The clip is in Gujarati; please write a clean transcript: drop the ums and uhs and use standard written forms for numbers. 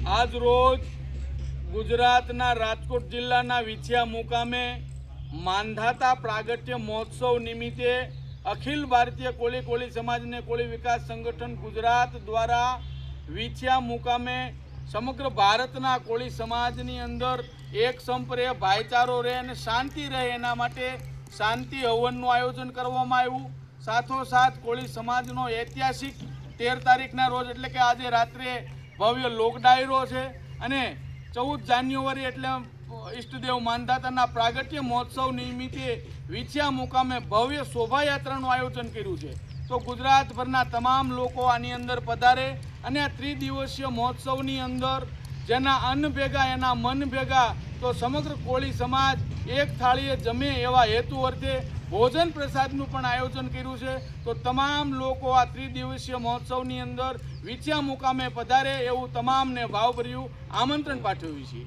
આજ રોજ ગુજરાતના રાજકોટ જિલ્લાના વિછિયા મુકામે માંધાતા પ્રાગટ્ય મહોત્સવ નિમિત્તે અખિલ ભારતીય કોળી સમાજને કોળી વિકાસ સંગઠન ગુજરાત દ્વારા વિછિયા મુકામે સમગ્ર ભારતના કોળી સમાજની અંદર એક સંપ રહે, ભાઈચારો રહે અને શાંતિ રહે એના માટે શાંતિ હવનનું આયોજન કરવામાં આવ્યું। સાથોસાથ કોળી સમાજનો ઐતિહાસિક 13 તારીખના રોજ એટલે કે આજે રાત્રે ભવ્ય લોક ડાયરો છે અને 14 જાન્યુઆરી એટલે ઈષ્ટદેવ માંધાતાના પ્રાગટ્ય મહોત્સવ નિમિત્તે વિછિયા મુકામે ભવ્ય શોભાયાત્રાનું આયોજન કર્યું છે। તો ગુજરાતભરના તમામ લોકો આની અંદર પધારે અને આ ત્રિદિવસીય મહોત્સવની અંદર જેના અન્ન ભેગા એના મન ભેગા તો સમગ્ર કોળી સમાજ એક થાળીએ જમે એવા હેતુ અર્થે ભોજન પ્રસાદનું પણ આયોજન કર્યું છે। તો તમામ લોકો આ ત્રિદિવસીય મહોત્સવની અંદર વિછિયા મુકામે પધારે એવું તમામને ભાવભર્યું આમંત્રણ પાઠવ્યું છે।